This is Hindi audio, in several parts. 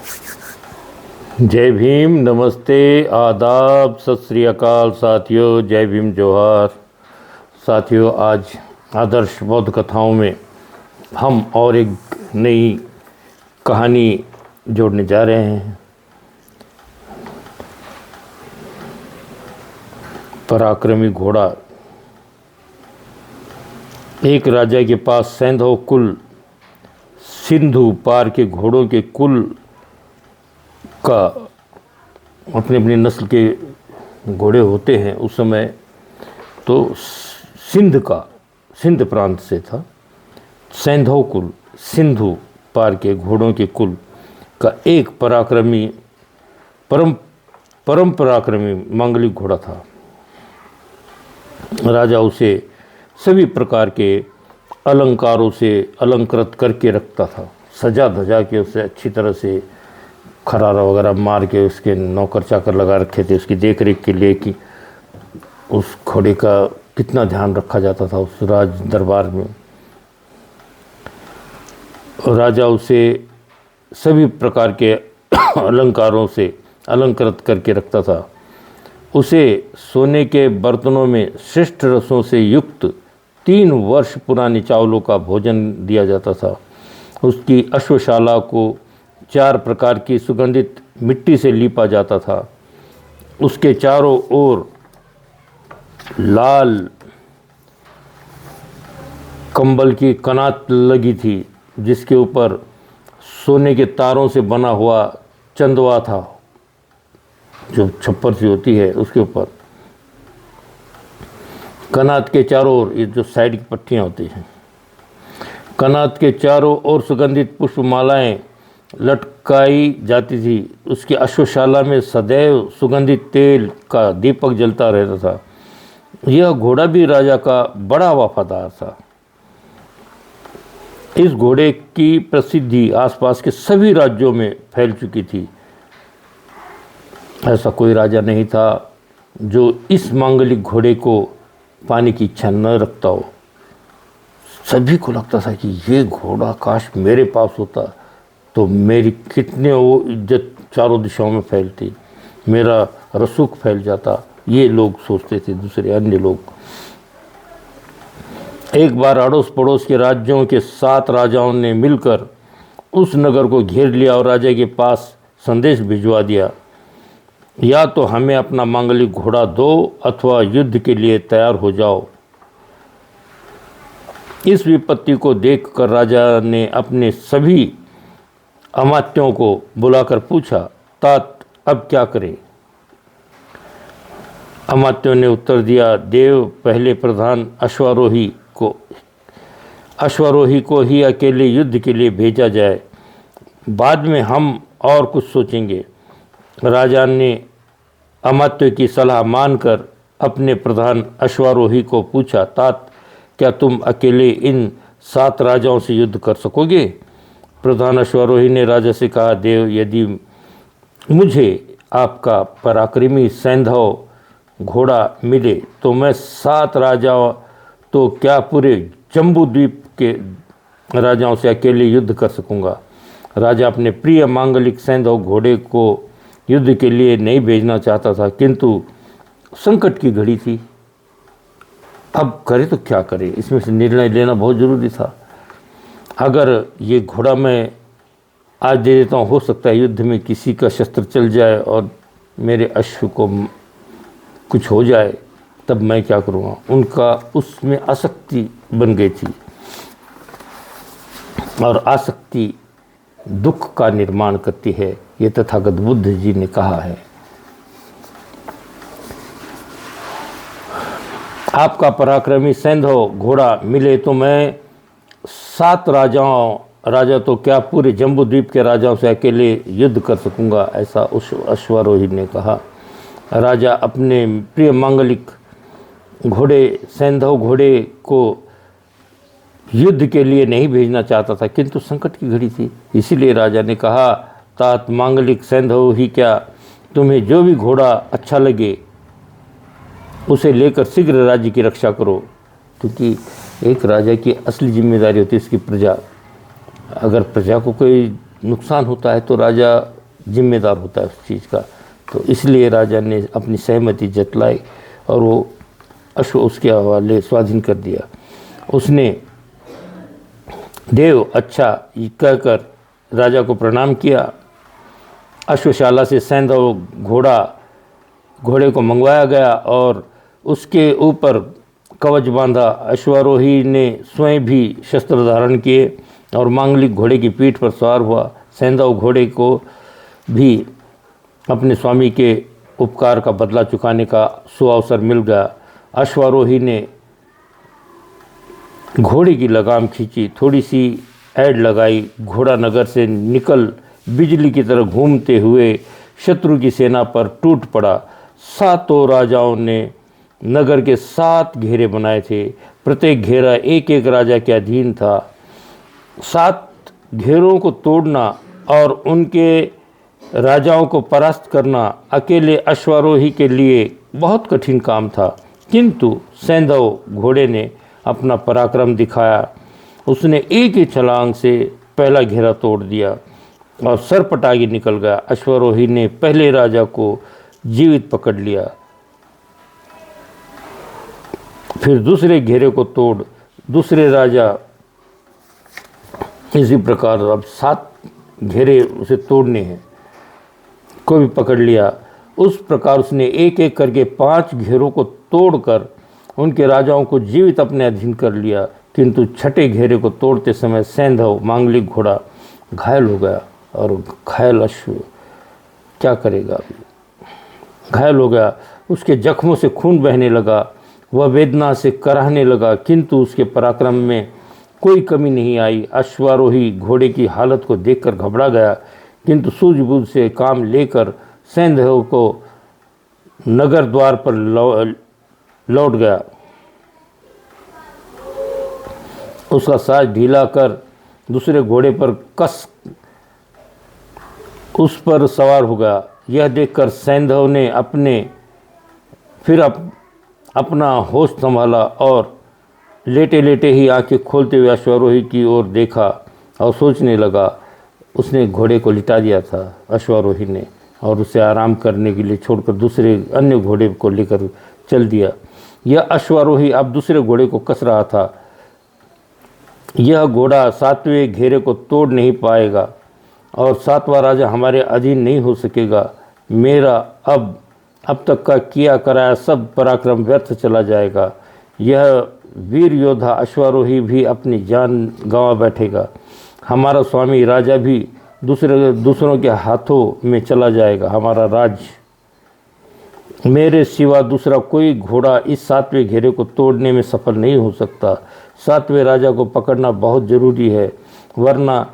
जय भीम, नमस्ते, आदाब, सत श्री अकाल साथियों। जय भीम, जोहार। साथियों, आज आदर्श बौद्ध कथाओं में हम और एक नई कहानी जोड़ने जा रहे हैं। पराक्रमी घोड़ा। एक राजा के पास सैंधव कुल सिंधु पार के घोड़ों के कुल का अपनी अपनी नस्ल के घोड़े होते हैं। उस समय तो सिंध प्रांत से था सैंधव कुल, सिंधु पार के घोड़ों के कुल का एक परम पराक्रमी मांगलिक घोड़ा था। राजा उसे सभी प्रकार के अलंकारों से अलंकृत करके रखता था, सजा धजा के उसे अच्छी तरह से खरारा वगैरह मार के उसके नौकर चाकर लगा रखे थे उसकी देख रेख के लिए कि उस घोड़े का कितना ध्यान रखा जाता था उस राज दरबार में। राजा उसे सभी प्रकार के अलंकारों से अलंकृत करके रखता था। उसे सोने के बर्तनों में श्रेष्ठ रसों से युक्त 3 वर्ष पुरानी चावलों का भोजन दिया जाता था। उसकी अश्वशाला को 4 प्रकार की सुगंधित मिट्टी से लीपा जाता था। उसके चारों ओर लाल कंबल की कनात लगी थी, जिसके ऊपर सोने के तारों से बना हुआ चंदवा था, जो छप्पर सी होती है उसके ऊपर। कनात के चारों ओर, ये जो साइड की पट्टियाँ होती हैं, कनात के चारों ओर सुगंधित पुष्पमालाएं लटकाई जाती थी। उसकी अश्वशाला में सदैव सुगंधित तेल का दीपक जलता रहता था। यह घोड़ा भी राजा का बड़ा वफादार था। इस घोड़े की प्रसिद्धि आसपास के सभी राज्यों में फैल चुकी थी। ऐसा कोई राजा नहीं था जो इस मांगलिक घोड़े को पाने की इच्छा न रखता हो। सभी को लगता था कि ये घोड़ा काश मेरे पास होता तो मेरी कितने वो इज्जत चारों दिशाओं में फैलती, मेरा रसूख फैल जाता। ये लोग सोचते थे, दूसरे अन्य लोग। एक बार अड़ोस पड़ोस के राज्यों के 7 राजाओं ने मिलकर उस नगर को घेर लिया और राजा के पास संदेश भिजवा दिया, या तो हमें अपना मांगलिक घोड़ा दो अथवा युद्ध के लिए तैयार हो जाओ। इस विपत्ति को देखकर राजा ने अपने सभी अमात्यों को बुलाकर पूछा, तात अब क्या करें? अमात्यों ने उत्तर दिया, देव पहले प्रधान अश्वारोही को ही अकेले युद्ध के लिए भेजा जाए, बाद में हम और कुछ सोचेंगे। राजा ने अमात्यों की सलाह मानकर अपने प्रधान अश्वारोही को पूछा, तात क्या तुम अकेले इन 7 राजाओं से युद्ध कर सकोगे? प्रधान अश्वारोही ने राजा से कहा, देव यदि मुझे आपका पराक्रमी सैंधव घोड़ा मिले तो मैं 7 राजाओं तो क्या पूरे जम्बू द्वीप के राजाओं से अकेले युद्ध कर सकूंगा। राजा अपने प्रिय मांगलिक सैंधव घोड़े को युद्ध के लिए नहीं भेजना चाहता था, किंतु संकट की घड़ी थी। अब करे तो क्या करे, इसमें से निर्णय लेना बहुत ज़रूरी था। अगर ये घोड़ा मैं आज दे देता हूँ, हो सकता है युद्ध में किसी का शस्त्र चल जाए और मेरे अश्व को कुछ हो जाए, तब मैं क्या करूँगा। उनका उसमें आसक्ति बन गई थी, और आसक्ति दुख का निर्माण करती है, ये तथागत बुद्ध जी ने कहा है। आपका पराक्रमी सैंधव घोड़ा मिले तो मैं 7 राजा तो क्या पूरे जम्बू द्वीप के राजाओं से अकेले युद्ध कर सकूंगा, ऐसा उस अश्वारोही ने कहा। राजा अपने प्रिय मांगलिक घोड़े सैंधव घोड़े को युद्ध के लिए नहीं भेजना चाहता था, किंतु संकट की घड़ी थी। इसीलिए राजा ने कहा, तात मांगलिक सैंधव ही क्या, तुम्हें जो भी घोड़ा अच्छा लगे उसे लेकर शीघ्र राज्य की रक्षा करो, क्योंकि एक राजा की असली जिम्मेदारी होती है इसकी प्रजा। अगर प्रजा को कोई नुकसान होता है तो राजा जिम्मेदार होता है उस चीज़ का। तो इसलिए राजा ने अपनी सहमति जतलाई और वो अश्व उसके हवाले स्वाधीन कर दिया। उसने देव अच्छा कहकर राजा को प्रणाम किया। अश्वशाला से सैंधव घोड़े को मंगवाया गया और उसके ऊपर कवच बांधा। अश्वारोही ने स्वयं भी शस्त्र धारण किए और मांगलिक घोड़े की पीठ पर सवार हुआ। सैंधव घोड़े को भी अपने स्वामी के उपकार का बदला चुकाने का सुअवसर मिल गया। अश्वारोही ने घोड़े की लगाम खींची, थोड़ी सी ऐड लगाई। घोड़ा नगर से निकल बिजली की तरह घूमते हुए शत्रु की सेना पर टूट पड़ा। सातों राजाओं ने नगर के 7 घेरे बनाए थे। प्रत्येक घेरा एक एक राजा के अधीन था। 7 घेरों को तोड़ना और उनके राजाओं को परास्त करना अकेले अश्वारोही के लिए बहुत कठिन काम था, किंतु सैंधव घोड़े ने अपना पराक्रम दिखाया। उसने एक ही छलांग से पहला घेरा तोड़ दिया और सरपट आगे निकल गया। अश्वारोही ने पहले राजा को जीवित पकड़ लिया, फिर दूसरे घेरे को तोड़ दूसरे राजा, इसी प्रकार अब 7 घेरे उसे तोड़ने हैं, को भी पकड़ लिया। उस प्रकार उसने एक एक करके 5 घेरों को तोड़कर उनके राजाओं को जीवित अपने अधीन कर लिया, किंतु छठे घेरे को तोड़ते समय सैंधव मांगलिक घोड़ा घायल हो गया और घायल अश्व क्या करेगा अभी, घायल हो गया। उसके जख्मों से खून बहने लगा, वह वेदना से कराहने लगा, किंतु उसके पराक्रम में कोई कमी नहीं आई। अश्वारोही घोड़े की हालत को देखकर घबरा गया, किंतु सूझबूझ से काम लेकर सैंधव को नगर द्वार पर लौट गया। उसका साज ढीला कर दूसरे घोड़े पर कस उस पर सवार हो गया। यह देखकर सैंधव ने अपना होश संभाला और लेटे लेटे ही आंखें खोलते हुए अश्वारोही की ओर देखा और सोचने लगा। उसने घोड़े को लिटा दिया था अश्वारोही ने और उसे आराम करने के लिए छोड़कर दूसरे अन्य घोड़े को लेकर चल दिया। यह अश्वारोही अब दूसरे घोड़े को कस रहा था। यह घोड़ा 7वें घेरे को तोड़ नहीं पाएगा और 7वां राजा हमारे अधीन नहीं हो सकेगा। मेरा अब तक का किया कराया सब पराक्रम व्यर्थ चला जाएगा। यह वीर योद्धा अश्वारोही भी अपनी जान गंवा बैठेगा। हमारा स्वामी राजा भी दूसरों के हाथों में चला जाएगा। हमारा राज्य मेरे सिवा दूसरा कोई घोड़ा इस 7वें घेरे को तोड़ने में सफल नहीं हो सकता। 7वें राजा को पकड़ना बहुत जरूरी है, वरना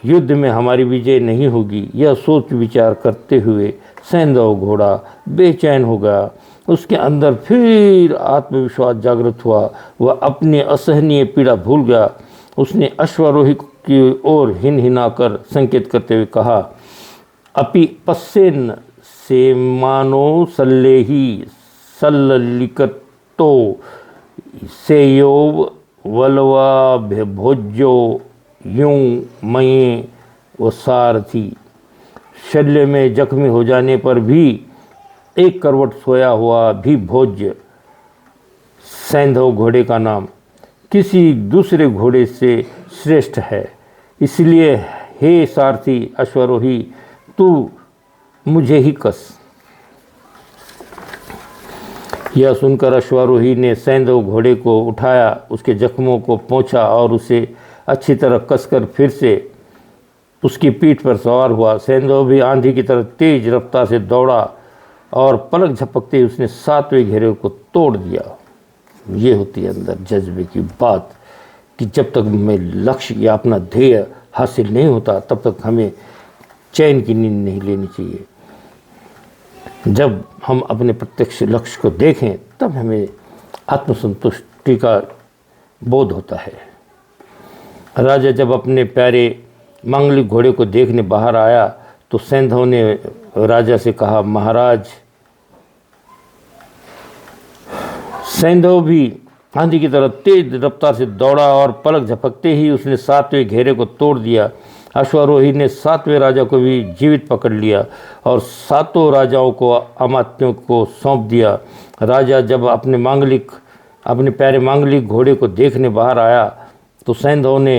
युद्ध में हमारी विजय नहीं होगी। यह सोच विचार करते हुए सैंधव घोड़ा बेचैन हो गया। उसके अंदर फिर आत्मविश्वास जागृत हुआ। वह अपनी असहनीय पीड़ा भूल गया। उसने अश्वारोही की ओर हिनहिनाकर संकेत करते हुए कहा, अपि पश्येन सेमानो सल्लेहि सल्लिकतो सेयो वल्वा भोज्यो यूं मये वो सारथी। शल्य में जख्मी हो जाने पर भी एक करवट सोया हुआ भी भोज्य सैंधव घोड़े का नाम किसी दूसरे घोड़े से श्रेष्ठ है। इसलिए हे सारथी अश्वारोही, तू मुझे ही कस। यह सुनकर अश्वारोही ने सैंधव घोड़े को उठाया, उसके जख्मों को पोंछा और उसे अच्छी तरह कसकर फिर से उसकी पीठ पर सवार हुआ। सैंधव भी आंधी की तरह तेज रफ्तार से दौड़ा और पलक झपकते ही उसने 7वें घेरे को तोड़ दिया। ये होती है अंदर जज्बे की बात कि जब तक हमें लक्ष्य या अपना ध्येय हासिल नहीं होता तब तक हमें चैन की नींद नहीं लेनी चाहिए। जब हम अपने प्रत्यक्ष लक्ष्य को देखें तब हमें आत्मसंतुष्टि का बोध होता है। राजा जब अपने प्यारे मांगलिक घोड़े को देखने बाहर आया तो सैंधव ने राजा से कहा, महाराज। सैंधव भी आंधी की तरह तेज रफ्तार से दौड़ा और पलक झपकते ही उसने 7वें घेरे को तोड़ दिया। अश्वारोही ने 7वें राजा को भी जीवित पकड़ लिया और 7 राजाओं को अमात्यों को सौंप दिया। राजा जब अपने प्यारे मांगलिक घोड़े को देखने बाहर आया तो सैंधव ने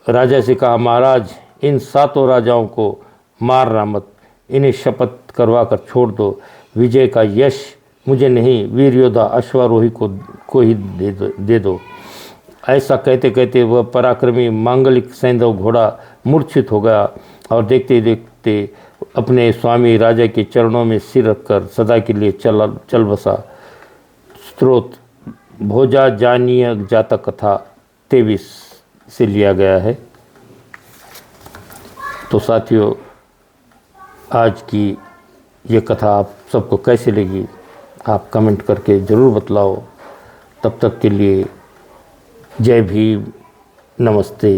राजा से कहा, महाराज, इन 7 राजाओं को मारना मत, इन्हें शपथ करवा कर छोड़ दो। विजय का यश मुझे नहीं, वीर योद्धा अश्वारोही को ही दे दो। ऐसा कहते कहते वह पराक्रमी मांगलिक सैंधव घोड़ा मूर्छित हो गया और देखते देखते अपने स्वामी राजा के चरणों में सिर रखकर सदा के लिए चल बसा। स्रोत भोजा जानीय जातक कथा 23 से लिया गया है। तो साथियों, आज की ये कथा आप सबको कैसी लगी आप कमेंट करके ज़रूर बतलाओ। तब तक के लिए जय भीम, नमस्ते।